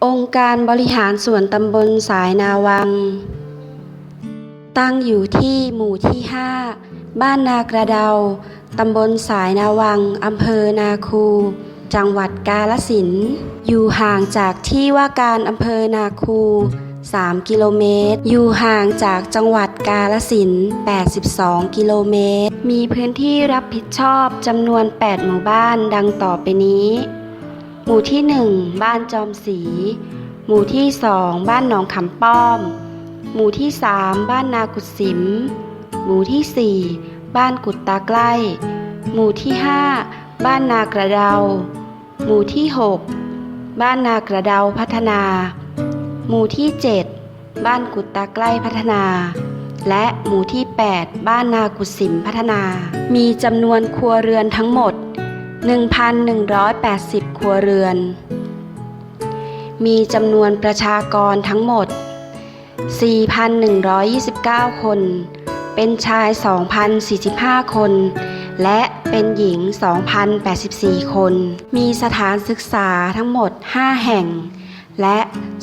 องค์การบริหารส่วนตำบลสายนาวังตั้งอยู่ที่หมู่ที่ 5 บ้านนากระเดาตำบลสายนาวังอำเภอนาคูจังหวัดกาฬสินธุ์อยู่ห่างจากที่ว่าการอำเภอนาคู3 กิโลเมตรอยู่ห่างจากจังหวัดกาฬสินธุ์82 กิโลเมตรมีพื้นที่รับผิดชอบจำนวน8หมู่บ้านดังต่อไปนี้หมู่ที่ 1 บ้านจอมศรีหมู่ที่ 2 บ้านหนองขำป้อมหมู่ที่ 3 บ้านนากุดสิมหมู่ที่ 4 บ้านกุดตาใกล้หมู่ที่ 5 บ้านนากระเดาหมู่ที่ 6 บ้านนากระเดาพัฒนาหมู่ที่ 7 บ้านกุดตาใกล้พัฒนาและหมู่ที่ 8 บ้านนากุดสิมพัฒนามีจำนวนครัวเรือนทั้งหมด 1,180 ครัวเรือนมีจำนวนประชากรทั้งหมด 4,129 คนเป็นชาย 2,045 คนและเป็นหญิง 2,084 คนมีสถานศึกษาทั้งหมด 5 แห่งและ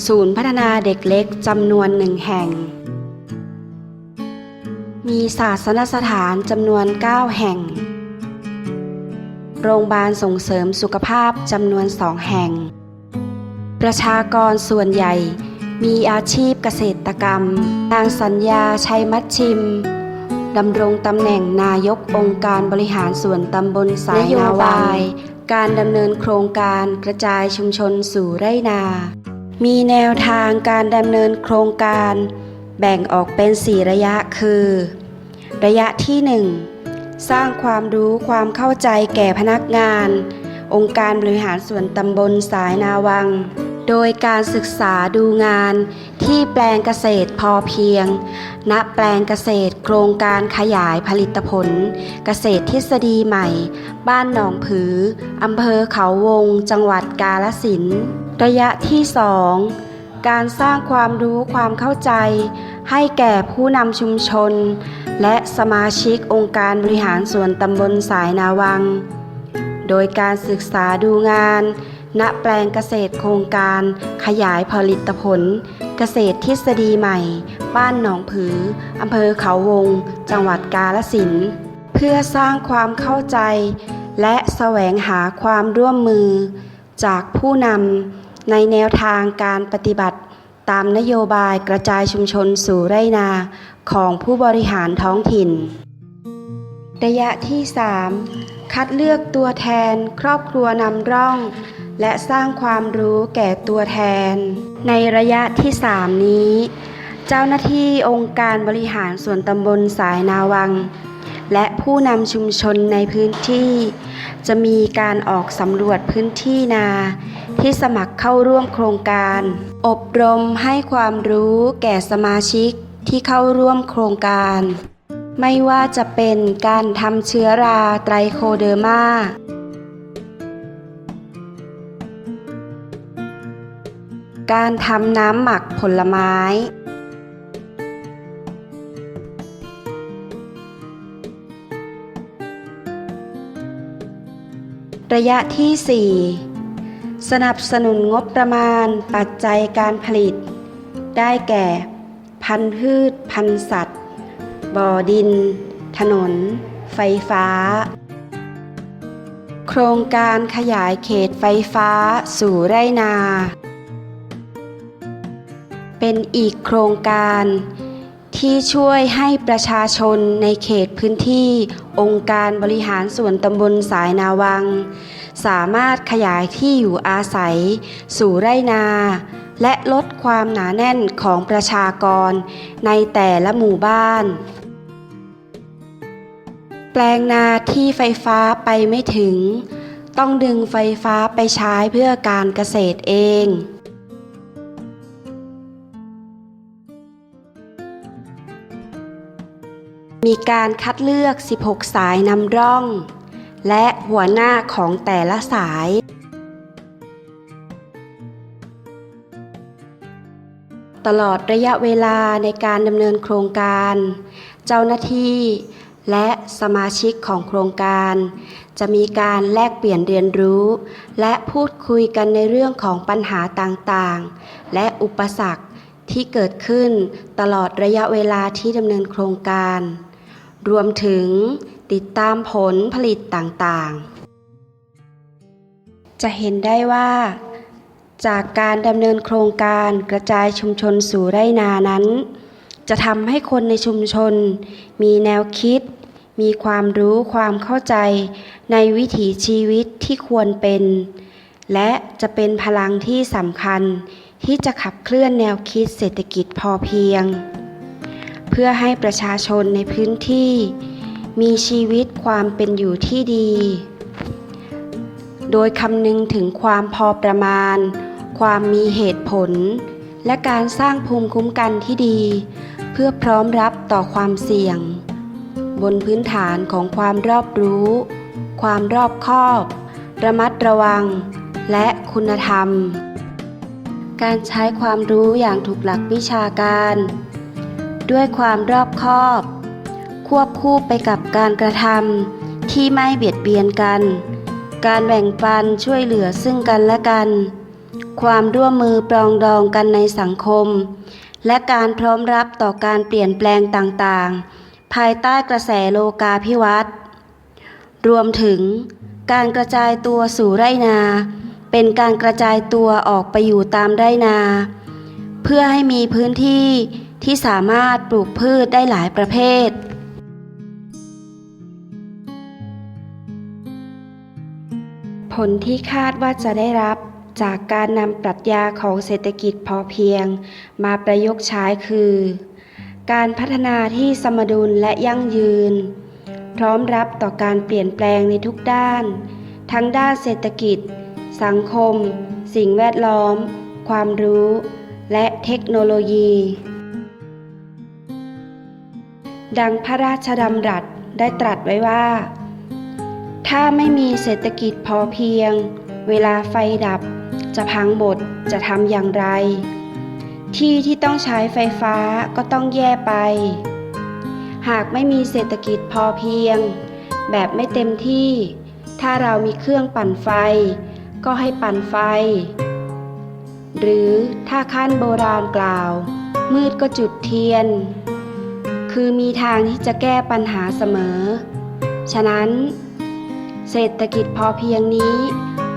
ศูนย์พัฒนาเด็กเล็กจำนวน 1 แห่งมีศาสนสถานจำนวน 9 แห่งโรงพยาบาลส่งเสริมสุขภาพจำนวน 2 แห่งประชากรส่วนใหญ่มีอาชีพเกษตรกรรมนางสัญญาชัยมัชชิมดำรงตำแหน่งนายกองค์การบริหารส่วนตำบลสายนาวังการดำเนินโครงการกระจายชุมชนสู่ไร่นามีแนวทางการดำเนินโครงการแบ่งออกเป็น 4 ระยะคือระยะที่ 1 สร้างความรู้ความเข้าใจแก่พนักงานองค์การบริหารส่วนตำบลสายนาวังโดยการศึกษาดูงานที่แปลงเกษตรพอเพียงณแปลงเกษตรโครงการขยายผลิตผลเกษตรทฤษฎีใหม่บ้านหนองผืออำเภอเขาวงจังหวัดกาฬสินธุ์ระยะที่ 2 การสร้างความรู้ความเข้าใจให้แก่ผู้นำชุมชนและสมาชิกองค์การบริหารส่วนตำบลสายนาวังโดยการศึกษาดูงานณแปลงเกษตรโครงการขยายผลิตผลเกษตรทฤษฎีใหม่บ้านหนองผืออำเภอเขาวงจังหวัดกาฬสินธุ์เพื่อสร้างความเข้าใจและแสวงหาความร่วมมือจากผู้นำในแนวทางการปฏิบัติตามนโยบายกระจายชุมชนสู่ไร่นาของผู้บริหารท้องถิ่นระยะที่ 3 คัดเลือกตัวแทนครอบครัวนำร่องและสร้างความรู้แก่ตัวแทนในระยะที่ 3 นี้เจ้าหน้าที่องค์การบริหารส่วนตำบลสายนาวังและผู้นำชุมชนในพื้นที่จะมีการออกสำรวจพื้นที่นาที่สมัครเข้าร่วมโครงการอบรมให้ความรู้แก่สมาชิกที่เข้าร่วมโครงการไม่ว่าจะเป็นการทำเชื้อราไตรโคเดอร์มาการทำน้ำหมักผลไม้ระยะที่ 4 สนับสนุนงบประมาณปัจจัยการผลิตได้แก่พันธุ์พืชพันธุ์สัตว์บ่อดินถนนไฟฟ้าโครงการขยายเขตไฟฟ้าสู่ไร่นาเป็นอีกโครงการที่ช่วยให้ประชาชนในเขตพื้นที่องค์การบริหารส่วนตำบลสายนาวังสามารถขยายที่อยู่อาศัยสู่ไร่นาและลดความหนาแน่นของประชากรในแต่ละหมู่บ้านแปลงนาที่ไฟฟ้าไปไม่ถึงต้องดึงไฟฟ้าไปใช้เพื่อการเกษตรเองมีการคัดเลือก16สายนำร่องและหัวหน้าของแต่ละสายตลอดระยะเวลาในการดำเนินโครงการเจ้าหน้าที่ และสมาชิกของโครงการจะมีการแลกเปลี่ยนเรียนรู้และพูดคุยกันในเรื่องของปัญหาต่างๆและอุปสรรคที่เกิดขึ้นตลอดระยะเวลาที่ดำเนินโครงการรวมถึงติดตามผลผลิตต่างๆจะเห็นได้ว่าจากการดำเนินโครงการกระจายชุมชนสู่ไร่นานั้นจะทำให้คนในชุมชนมีแนวคิดมีความรู้ความเข้าใจในวิถีชีวิตที่ควรเป็นและจะเป็นพลังที่สำคัญที่จะขับเคลื่อนแนวคิดเศรษฐกิจพอเพียงเพื่อให้ประชาชนในพื้นที่มีชีวิตความเป็นอยู่ที่ดีโดยคำนึงถึงความพอประมาณความมีเหตุผลและการสร้างภูมิคุ้มกันที่ดีเพื่อพร้อมรับต่อความเสี่ยงบนพื้นฐานของความรอบรู้ความรอบคอบระมัดระวังและคุณธรรมการใช้ความรู้อย่างถูกหลักวิชาการด้วยความรอบคอบควบคู่ไปกับการกระทำที่ไม่เบียดเบียนกันการแบ่งปันช่วยเหลือซึ่งกันและกันความร่วมมือปรองดองกันในสังคมและการพร้อมรับต่อการเปลี่ยนแปลงต่างๆภายใต้กระแสโลกาภิวัตน์รวมถึงการกระจายตัวสู่ไร่นาเป็นการกระจายตัวออกไปอยู่ตามไร่นาเพื่อให้มีพื้นที่ที่สามารถปลูกพืชได้หลายประเภทผลที่คาดว่าจะได้รับจากการนำปรัชญาของเศรษฐกิจพอเพียงมาประยุกต์ใช้คือการพัฒนาที่สมดุลและยั่งยืนพร้อมรับต่อการเปลี่ยนแปลงในทุกด้านทั้งด้านเศรษฐกิจสังคมสิ่งแวดล้อมความรู้และเทคโนโลยีดังพระราชดำรัสได้ตรัสไว้ว่าถ้าไม่มีเศรษฐกิจพอเพียงเวลาไฟดับจะพังหมดจะทำอย่างไรที่ต้องใช้ไฟฟ้าก็ต้องแย่ไปหากไม่มีเศรษฐกิจพอเพียงแบบไม่เต็มที่ถ้าเรามีเครื่องปั่นไฟก็ให้ปั่นไฟหรือถ้าขั้นโบราณกล่าวมืดก็จุดเทียนคือมีทางที่จะแก้ปัญหาเสมอฉะนั้นเศรษฐกิจพอเพียงนี้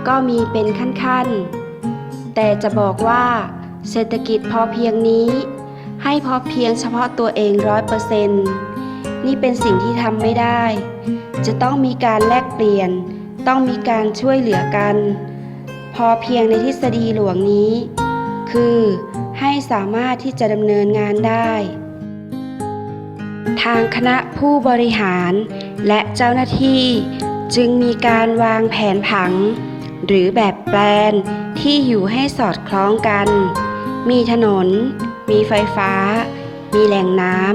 ก็มีเป็นขั้นๆแต่จะบอกว่าเศรษฐกิจพอเพียงนี้ให้พอเพียงเฉพาะตัวเอง 100% นี่เป็นสิ่งที่ทำไม่ได้จะต้องมีการแลกเปลี่ยนต้องมีการช่วยเหลือกันพอเพียงในทฤษฎีหลวงนี้คือให้สามารถที่จะดำเนินงานได้ทางคณะผู้บริหารและเจ้าหน้าที่จึงมีการวางแผนผังหรือแบบแปลนที่อยู่ให้สอดคล้องกันมีถนนมีไฟฟ้ามีแหล่งน้ำ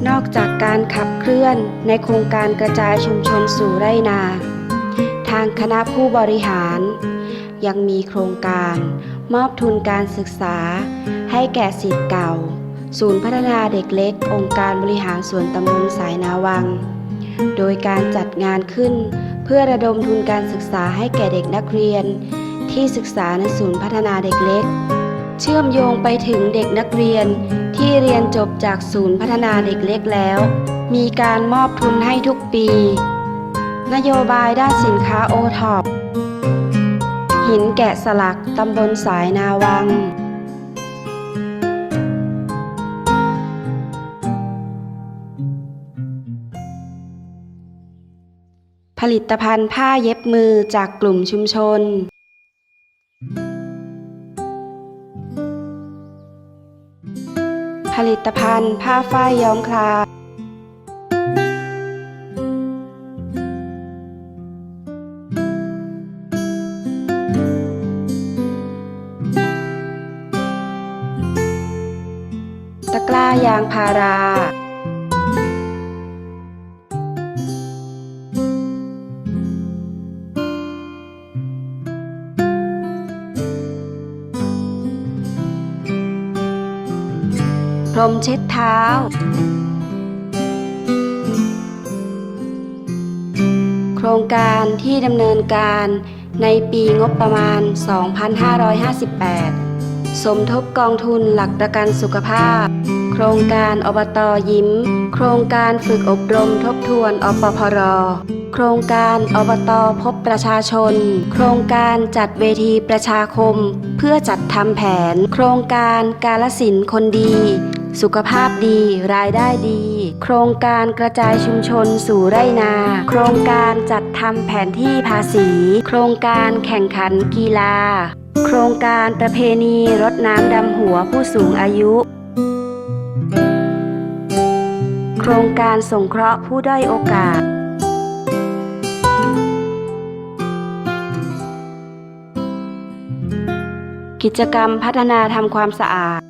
นอกจากการขับเคลื่อนในโครงการกระจายชุมชนสู่ไร่นาทางคณะผู้บริหารยังมีโครงการมอบทุนการศึกษาให้แก่ศิษย์เก่าศูนย์พัฒนาเด็กเล็กองค์การบริหารส่วนตำบลสายนาวังโดยการจัดงานขึ้นเพื่อระดมทุนการศึกษาให้แก่เด็กนักเรียนที่ศึกษาในศูนย์พัฒนาเด็กเล็กเชื่อมโยงไปถึงเด็กนักเรียนที่เรียนจบจากศูนย์พัฒนาเด็กเล็กแล้วมีการมอบทุนให้ทุกปีนโยบายด้านสินค้าโอท็อปหินแกะสลักตำบลสายนาวัง ลิตภัณฑ์ผ้าเย็บมือจากกลุ่มชุมชนผลิตภัณฑ์ผ้าฝ้ายย้อมคลามตะกร้ายางพาราพรมเช็ดเท้าโครงการที่ดำเนินการในปีงบประมาณ 2558 สมทบกองทุนหลักประกันสุขภาพโครงการอบต.ยิ้มโครงการฝึกอบรมทบทวนอปพร.โครงการอบต.พบประชาชนโครงการจัดเวทีประชาคมเพื่อจัดทำแผนโครงการกาฬสินธุ์คนดีสุขภาพดีรายได้ดีโครงการกระจายชุมชนสู่ไร่นาโครงการจัดทำแผนที่ภาษีโครงการแข่งขันกีฬาโครงการประเพณีรดน้ำดำหัวผู้สูงอายุโครงการสงเคราะห์ผู้ด้อยโอกาสกิจกรรมพัฒนาทำความสะอาด